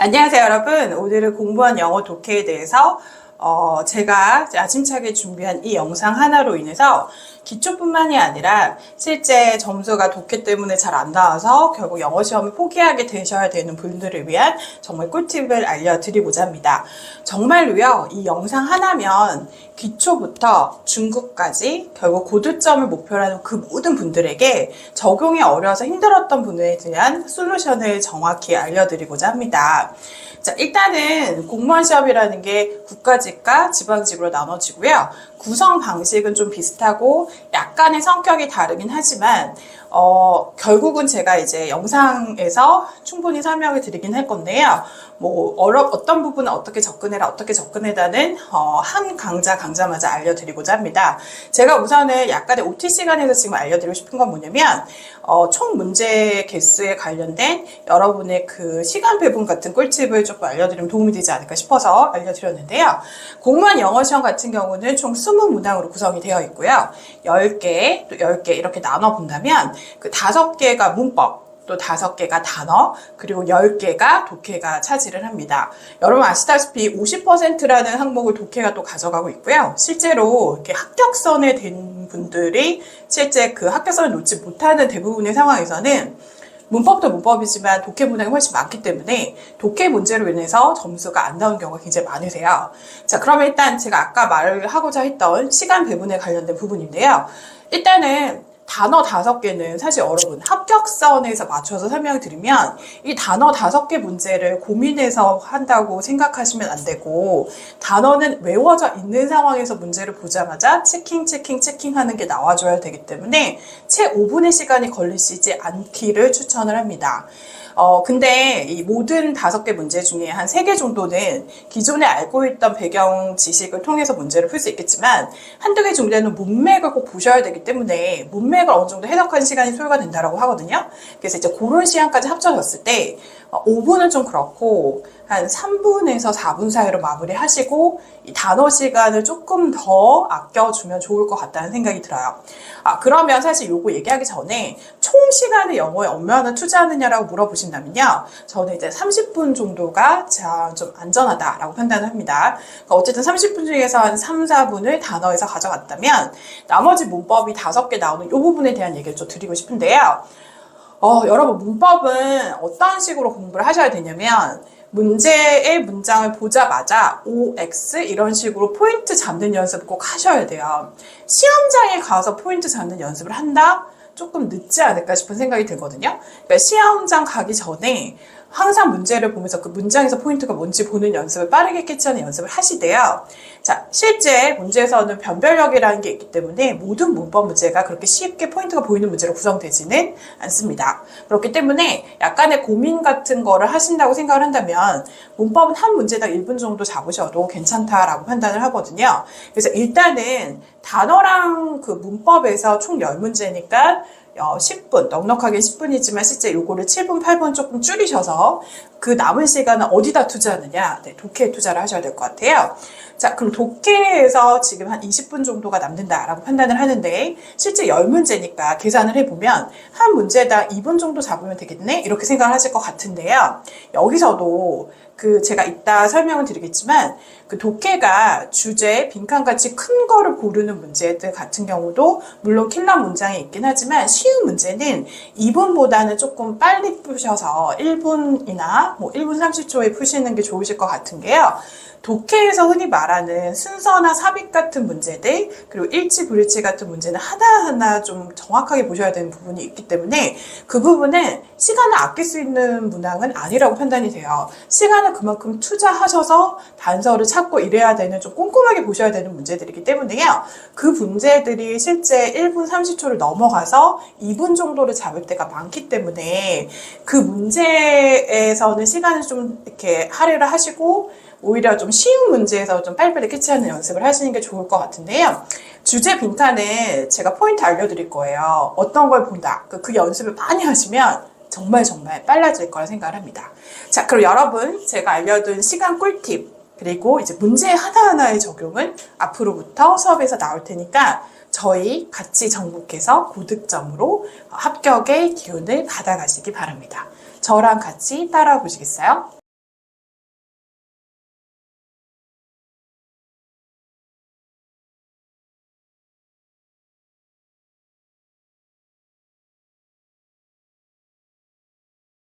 안녕하세요, 여러분. 오늘은 공부한 영어 독해에 대해서 제가 야심차게 준비한 이 영상 하나로 인해서 기초뿐만이 아니라 실제 점수가 독해 때문에 잘 안 나와서 결국 영어 시험을 포기하게 되셔야 되는 분들을 위한 정말 꿀팁을 알려드리고자 합니다. 정말로요, 이 영상 하나면 기초부터 중급까지 결국 고득점을 목표로 하는 그 모든 분들에게 적용이 어려워서 힘들었던 분에 대한 솔루션을 정확히 알려드리고자 합니다. 자, 일단은 공무원 시험이라는 게 국가직과 지방직으로 나눠지고요. 구성 방식은 좀 비슷하고 약간의 성격이 다르긴 하지만 결국은 제가 이제 영상에서 충분히 설명을 드리긴 할 건데요. 어떤 부분은 어떻게 접근해라, 어떻게 접근해라는 한 강자마자 알려드리고자 합니다. 제가 우선은 약간의 OT 시간에서 지금 알려드리고 싶은 건 뭐냐면 총 문제 개수에 관련된 여러분의 그 시간 배분 같은 꿀팁을 조금 알려드리면 도움이 되지 않을까 싶어서 알려드렸는데요. 공무원 영어 시험 같은 경우는 총 20문항으로 구성이 되어 있고요. 10개, 또 10개 이렇게 나눠 본다면 그 5개가 문법, 또 5개가 단어, 그리고 10개가 독해가 차지를 합니다. 여러분 아시다시피 50%라는 항목을 독해가 또 가져가고 있고요. 실제로 이렇게 합격선에 된 분들이 실제 그 합격선을 놓지 못하는 대부분의 상황에서는 문법도 문법이지만 독해 문항이 훨씬 많기 때문에 독해 문제로 인해서 점수가 안 나오는 경우가 굉장히 많으세요. 자, 그러면 일단 제가 아까 말을 하고자 했던 시간 배분에 관련된 부분인데요. 일단은 단어 5개는 사실 여러분 합격선에서 맞춰서 설명을 드리면 이 단어 5개 문제를 고민해서 한다고 생각하시면 안 되고, 단어는 외워져 있는 상황에서 문제를 보자마자 체킹 하는 게 나와줘야 되기 때문에 채 5분의 시간이 걸리시지 않기를 추천을 합니다. 근데 이 모든 5개 문제 중에 한 3개 정도는 기존에 알고 있던 배경 지식을 통해서 문제를 풀 수 있겠지만 한두 개 정도는 문맥을 꼭 보셔야 되기 때문에 문맥을 어느 정도 해석하는 시간이 소요가 된다고 하거든요. 그래서 이제 그런 시간까지 합쳐졌을 때 5분은 좀 그렇고 한 3분에서 4분 사이로 마무리하시고 이 단어 시간을 조금 더 아껴주면 좋을 것 같다는 생각이 들어요. 그러면 사실 요거 얘기하기 전에 총 시간을 영어에 얼마나 투자하느냐라고 물어보신다면요. 저는 이제 30분 정도가 좀 안전하다라고 판단을 합니다. 그러니까 어쨌든 30분 중에서 한 3, 4분을 단어에서 가져갔다면 나머지 문법이 5개 나오는 이 부분에 대한 얘기를 좀 드리고 싶은데요. 여러분 문법은 어떤 식으로 공부를 하셔야 되냐면 문제의 문장을 보자마자 OX 이런 식으로 포인트 잡는 연습을 꼭 하셔야 돼요. 시험장에 가서 포인트 잡는 연습을 한다? 조금 늦지 않을까 싶은 생각이 들거든요. 그러니까 시험장 가기 전에 항상 문제를 보면서 그 문장에서 포인트가 뭔지 보는 연습을 빠르게 캐치하는 연습을 하시대요. 자, 실제 문제에서는 변별력이라는 게 있기 때문에 모든 문법 문제가 그렇게 쉽게 포인트가 보이는 문제로 구성되지는 않습니다. 그렇기 때문에 약간의 고민 같은 거를 하신다고 생각을 한다면 문법은 한 문제당 1분 정도 잡으셔도 괜찮다라고 판단을 하거든요. 그래서 일단은 단어랑 그 문법에서 총 10문제니까 10분, 넉넉하게 10분이지만 실제 요거를 7분, 8분 조금 줄이셔서 그 남은 시간은 어디다 투자하느냐? 네, 독해에 투자를 하셔야 될 것 같아요. 자, 그럼 독해에서 지금 한 20분 정도가 남는다라고 판단을 하는데 실제 10문제니까 계산을 해보면 한 문제당 2분 정도 잡으면 되겠네? 이렇게 생각을 하실 것 같은데요. 여기서도 제가 이따 설명을 드리겠지만 그 독해가 주제, 빈칸같이 큰 거를 고르는 문제들 같은 경우도 물론 킬러 문장이 있긴 하지만 쉬운 문제는 2분보다는 조금 빨리 푸셔서 1분이나 1분 30초에 푸시는 게 좋으실 것 같은 게요. 독해에서 흔히 말하는 순서나 삽입 같은 문제들, 그리고 일치, 불일치 같은 문제는 하나하나 좀 정확하게 보셔야 되는 부분이 있기 때문에 그 부분은 시간을 아낄 수 있는 문항은 아니라고 판단이 돼요. 시간을 그만큼 투자하셔서 단서를 찾고 이래야 되는, 좀 꼼꼼하게 보셔야 되는 문제들이기 때문에요. 그 문제들이 실제 1분 30초를 넘어가서 2분 정도를 잡을 때가 많기 때문에 그 문제에서는 시간을 좀 이렇게 할애를 하시고 오히려 좀 쉬운 문제에서 좀 빨리빨리 캐치하는 연습을 하시는 게 좋을 것 같은데요. 주제 빈칸에 제가 포인트 알려드릴 거예요. 어떤 걸 본다. 그 연습을 많이 하시면 정말 빨라질 거라 생각을 합니다. 자, 그럼 여러분 제가 알려둔 시간 꿀팁 그리고 이제 문제 하나하나의 적용은 앞으로부터 수업에서 나올 테니까 저희 같이 정복해서 고득점으로 합격의 기운을 받아가시기 바랍니다. 저랑 같이 따라와 보시겠어요?